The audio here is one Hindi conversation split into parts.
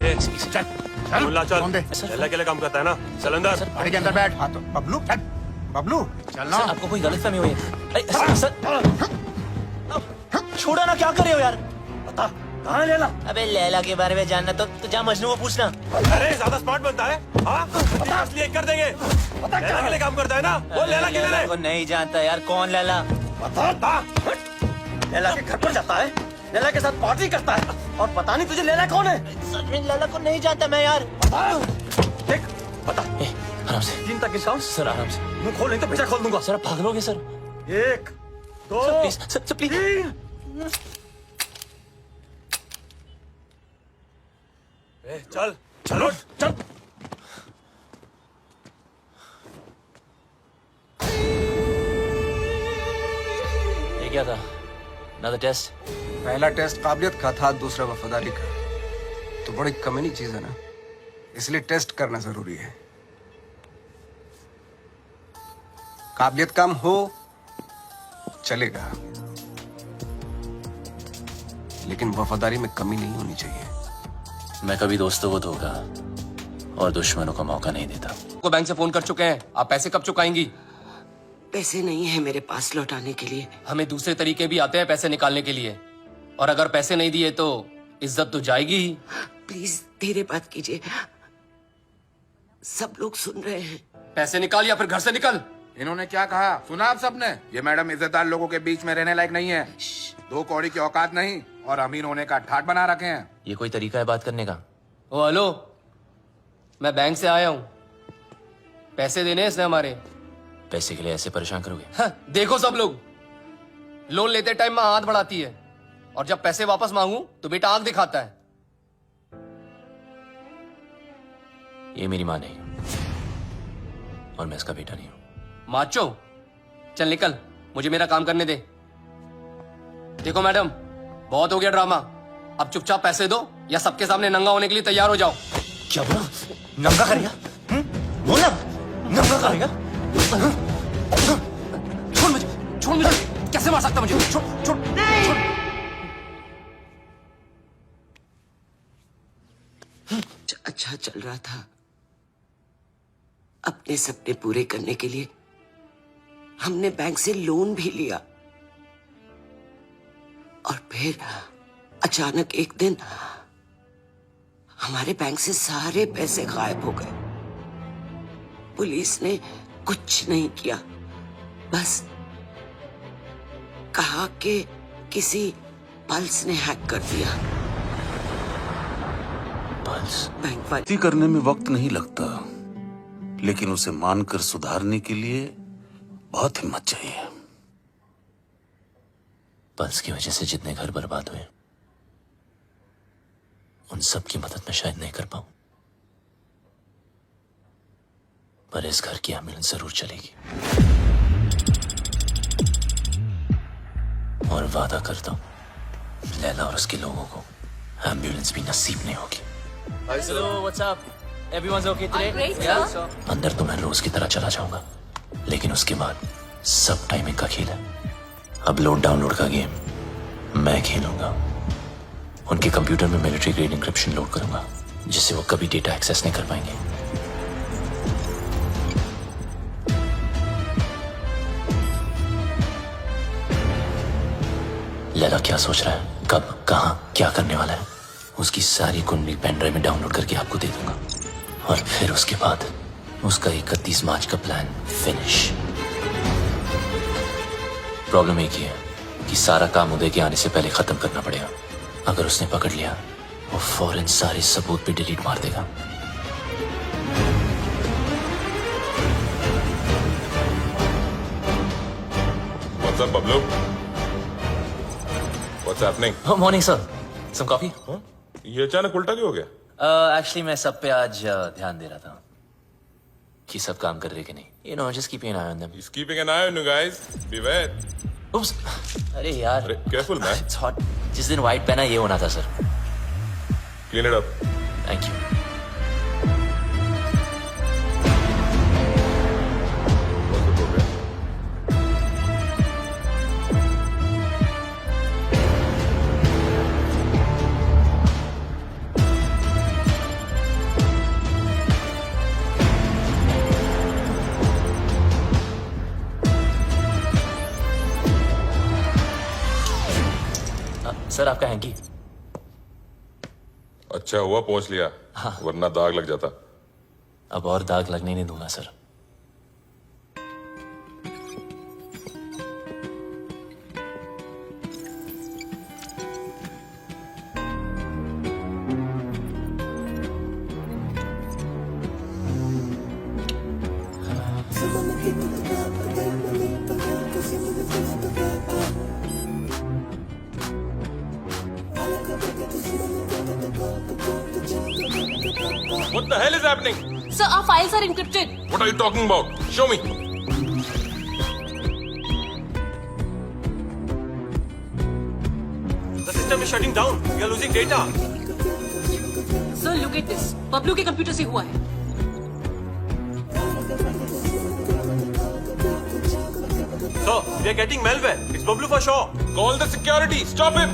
चल मुल्ला चल। कौन दे लैला के लिए काम करता है ना, चल अंदर। गाड़ी के अंदर बैठ। हाँ तो बबलू चल, बबलू चल ना। आपको कोई गलतफहमी हुई है? अरे सर छोड़ो ना, क्या कर रहे हो यार? बता कहाँ है लैला? अबे लैला के बारे में जानना तो जा मजनू को पूछना। अरे ज्यादा स्मार्ट बनता है, हाँ असली कर देंगे। लैला के लिए काम करता है ना, वो लैला के लिए। को नहीं जानता यार, कौन लैला? बता। लैला के घर पर जाता है, लैला के साथ पार्टी करता है, और पता नहीं तुझे लैला कौन है? सर मैं लैला को नहीं जानता मैं यार। देख बता। आराम से 3 तक गिनता हूं सर, आराम से। मुंह खोल नहीं तो भेजा खोल दूंगा। सर आप पागलोगे sir? 1 2 sir please, sir please. 3। चल चलो चल। ये क्या था? Another test? पहला टेस्ट काबिलियत का था, दूसरा वफादारी का। तो बड़ी कमीनी चीज है ना, इसलिए टेस्ट करना जरूरी है। काबिलियत कम हो चलेगा, लेकिन वफादारी में कमी नहीं होनी चाहिए। मैं कभी दोस्तों को धोखा और दुश्मनों को मौका नहीं देता। को बैंक से फोन कर चुके हैं, आप पैसे कब चुकाएंगी? पैसे नहीं है मेरे पास लौटाने के लिए। हमें दूसरे तरीके भी आते हैं पैसे निकालने के लिए, और अगर पैसे नहीं दिए तो इज्जत तो जाएगी ही। प्लीज धीरे बात कीजिए, सब लोग सुन रहे हैं। पैसे निकाल या फिर घर से निकल। इन्होंने क्या कहा सुना आप सबने? ये मैडम इज्जतदार लोगों के बीच में रहने लायक नहीं है। 2 कौड़ी की औकात नहीं और अमीर होने का ठाट बना रखे हैं। ये कोई तरीका है बात करने का? ओ हेलो, मैं बैंक से आया हूँ, पैसे देने हैं इसने हमारे। पैसे के लिए ऐसे परेशान करोगे? हाँ, देखो सब लोग लोन लेते टाइम में हाथ बढ़ाती है, और जब पैसे वापस मांगू तो बेटा आंख दिखाता है। ये मेरी माँ नहीं और मैं इसका बेटा नहीं हूँ। माचो चल निकल, मुझे मेरा काम करने दे। देखो मैडम, बहुत हो गया ड्रामा, अब चुपचाप पैसे दो या सबके सामने नंगा होने के लिए तैयार हो जाओ। क्या बोला? नंगा करेगा? बोला नंगा करेगा? छोड़ मुझे, छोड़ मुझे, कैसे मार सकता मुझे? छोड़ छोड़ छोड़। अच्छा चल रहा था, अपने सपने पूरे करने के लिए हमने बैंक से लोन भी लिया, और फिर अचानक एक दिन हमारे बैंक से सारे पैसे गायब हो गए। पुलिस ने कुछ नहीं किया, बस कहा कि किसी पल्स ने हैक कर दिया। पल्स? बैंक वाले गलती करने में वक्त नहीं लगता, लेकिन उसे मानकर सुधारने के लिए बहुत हिम्मत चाहिए। पल्स की वजह से जितने घर बर्बाद हुए, उन सब की मदद मैं शायद नहीं कर पाऊं, पर इस घर की एम्बुलेंस जरूर चलेगी। और वादा करता हूं, लैला और उसके लोगों को एम्बुलेंस भी नसीब नहीं होगी। Hello, what's up? Everyone's okay today? Great, sir. अंदर तो मैं रोज की तरह चला जाऊंगा, लेकिन उसके बाद सब टाइमिंग का खेल है। अब लोड डाउनलोड का गेम मैं खेलूंगा। उनके कंप्यूटर में मिलिट्री ग्रेड इंक्रिप्शन लोड करूंगा, जिससे वो कभी डेटा एक्सेस नहीं कर पाएंगे। लैला क्या सोच रहा है, कब, कहां, क्या करने वाला है, उसकी सारी कुंडली पेन ड्राइव में डाउनलोड करके आपको दे दूंगा, और फिर उसके बाद उसका 31 मार्च का प्लान फिनिश। प्रॉब्लम एक ही है कि सारा काम उदय के आने से पहले खत्म करना पड़ेगा। अगर उसने पकड़ लिया, वो फौरन सारे सबूत पे डिलीट मार देगा। What's up, Pablo? What's happening? Morning sir, some coffee? ये अचानक उल्टा क्यों हो गया? एक्चुअली मैं सब पे आज ध्यान दे रहा था कि सब काम कर रहे कि नहीं। You know, just keeping an eye on them. He's keeping an eye on you guys. Beware. Oops. अरे यार, अरे careful man. It's hot. जिस दिन व्हाइट पहना ये होना था sir. Clean it up. Thank you. Sir आपका हैंकी। अच्छा हुआ पहुंच लिया, वरना दाग लग जाता। अब और दाग लगने नहीं दूंगा sir. What the hell is happening? Sir, our files are encrypted. What are you talking about? Show me. The system is shutting down. We are losing data. Sir, look at this. Bablu के कंप्यूटर से हुआ है। Sir, we are getting malware. It's Bablu for sure. Call the security. Stop him.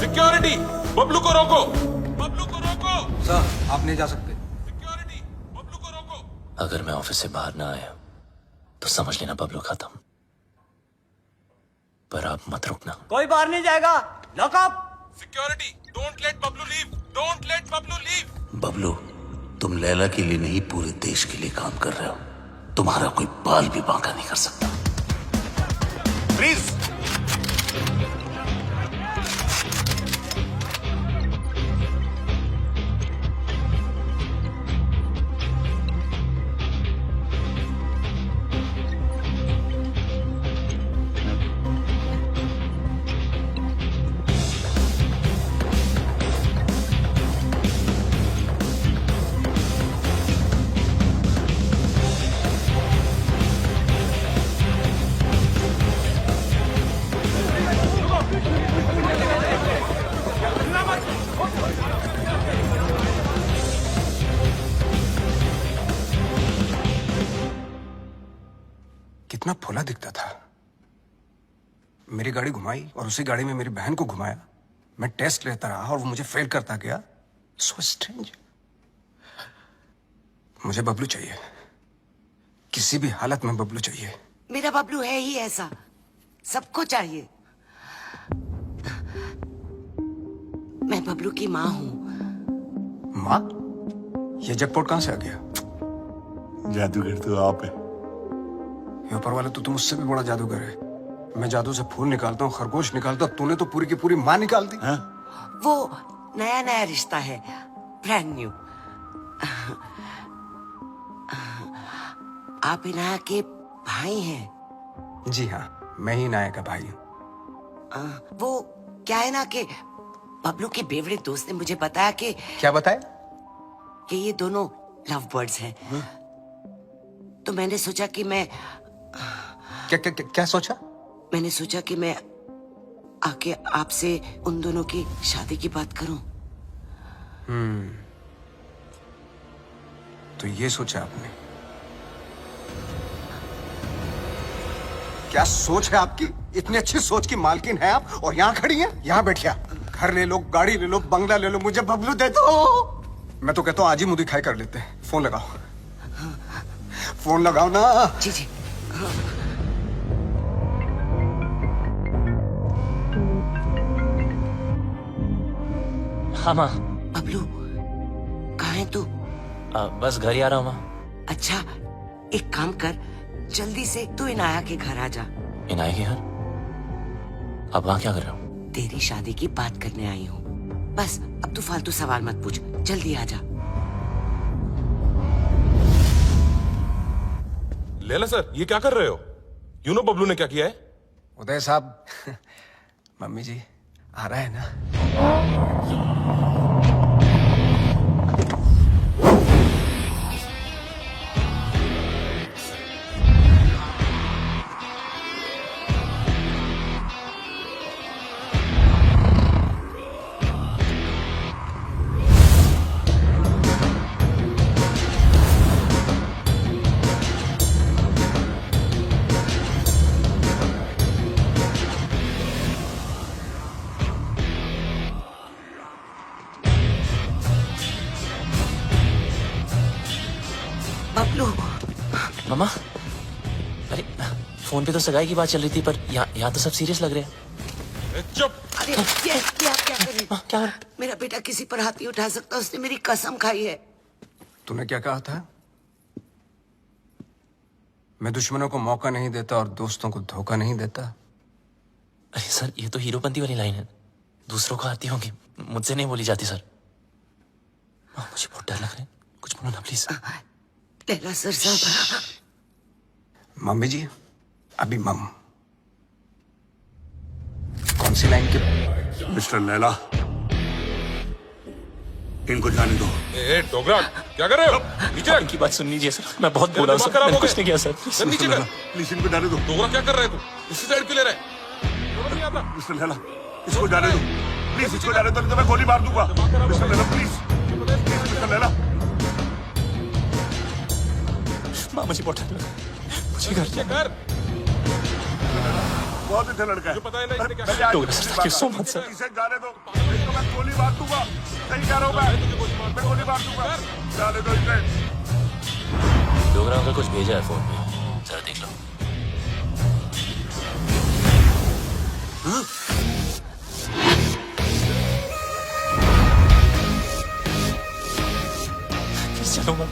Security. Bablu को रोको. बबलू को रोको. सर आप नहीं जा सकते। Security. बबलू को रोको. अगर मैं ऑफिस से बाहर ना आया तो समझ लेना बबलू खत्म। पर आप मत रुकना। कोई बाहर नहीं जाएगा। Lock up. Security. Don't let Bablu leave. Don't let Bablu leave. Bablu, तुम लैला के लिए नहीं पूरे देश के लिए काम कर रहे हो। तुम्हारा कोई बाल भी बांका नहीं कर सकता। Please. कितना फुला दिखता था। मेरी गाड़ी घुमाई और उसी गाड़ी में मेरी बहन को घुमाया। मैं टेस्ट लेता रहा और वो मुझे फेल करता गया। So strange. मुझे बबलू चाहिए, किसी भी हालत में बबलू चाहिए। मेरा बबलू है ही ऐसा, सबको चाहिए। मैं बबलू की माँ हूँ। माँ? ये जैकपॉट कहां से आ गया? जादूगर तो आप है। ये ऊपर वाले तो तुम मुझसे भी बड़ा जादूगर है। मैं जादू से फूल निकालता हूँ, खरगोश निकालता हूँ, तूने तो पूरी की पूरी माँ निकाल दी। वो नया नया रिश्ता है, ब्रांड न्यू। आप इनाया के भाई हैं? जी हाँ, मैं ही नाया का भाई हूँ। वो क्या है ना कि बबलू के बेवड़े दोस्त ने मुझे बताया कि क्या बताया? कि ये दोनों लव बर्ड्स हैं। तो मैंने सोचा कि मैं क्या सोचा? मैंने सोचा कि मैं आके आपसे उन दोनों की शादी की बात करूं। तो ये सोचा आपने? क्या सोच है आपकी? इतनी अच्छी सोच की मालकिन है आप और यहाँ खड़ी हैं? यहाँ बैठिया। घर ले लो, गाड़ी ले लो, बंगला ले लो, मुझे बबलू दे दो। मैं तो कहता हूँ आज ही मुंह दिखाई कर लेते हैं। फोन लगाओ, फोन लगाओ ना। जी जी। हाँ माँ। बबलू कहाँ है तू? बस घर ही आ रहा हूँ माँ। अच्छा एक काम कर, जल्दी से तू इनाया के घर आ जा। इनाया के घर? अब वहाँ क्या कर रहे हो? तेरी शादी की बात करने आई हूँ। बस अब तू फालतू सवाल मत पूछ, जल्दी आ जा। लैला सर, ये क्या कर रहे हो? यू नो बबलू ने क्या किया है? उदय साहब, मम्मी जी आ रहा है ना? बबलू मामा, अरे फोन पे तो सगाई की बात चल रही थी, पर यहाँ तो सब सीरियस लग रहे हैं। चुप। अरे ये आप क्या कर रहे हैं? क्या? मेरा बेटा किसी पर हाथ नहीं उठा सकता, उसने मेरी कसम खाई है। तूने क्या कहा था? मैं दुश्मनों को मौका नहीं देता और दोस्तों को धोखा नहीं देता। अरे सर, ये तो हीरोपंती वाली लाइन है, दूसरों को आती होगी, मुझसे नहीं बोली जाती सर। मुझे बहुत डर लग रहा है, कुछ बोलो ना प्लीज। लैला सर साहब। मम्मी जी, अभी मम कौन सी लाइन के? मिस्टर लैला, इनको जाने दो। ए डोगरा, क्या कर रहे हो? नीचे रख। इनकी बात सुन लीजिए सर, मैं बहुत बोला दिमाग सर, खराब मैंने हो कुछ गया। नहीं किया सर। सर नीचे कर। प्लीज इनको जाने दो। डोगरा क्या कर रहे है तू? इसी साइड क्यों ले रहा है? समझ नहीं आता। मिस्टर लैला, इसको जाने दो प्लीज, इसको जाने दो, नहीं तो मैं गोली मार दूंगा। Mister Laila please, mister Laila. माँ मुझे बहुत डर लगा, मुझे घर क्या कर? बहुत अच्छा लड़का है। पता है ना इसने क्या Dogra sir, thank you so much sir. इसे जाने दो, नहीं तो मैं गोली मार दूंगा। सही कह रहा हूँ मैं गोली मार दूंगा। जाने दो इसे। डोगरा अंकल कुछ भेजा है फोन पे, जरा देख लो। चलो मैं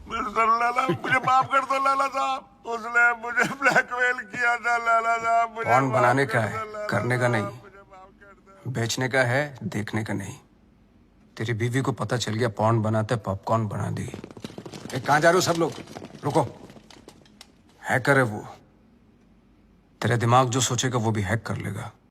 मिस्टर लैला, मुझे माफ कर दो लैला साहब, उसने मुझे ब्लैकमेल किया था लैला साहब। मुझे कौन माफ बनाने कर का दो, है, लैला करने का साहब, नहीं। मुझे माफ कर दो। बेचने का है, देखने का नहीं। तेरी बीवी को पता चल गया पॉन्ड बनाते पॉपकॉर्न बना दी। कहाँ जा रहे हो सब लोग? रुको, हैकर है वो, तेरा दिमाग जो सोचेगा वो भी हैक कर लेगा।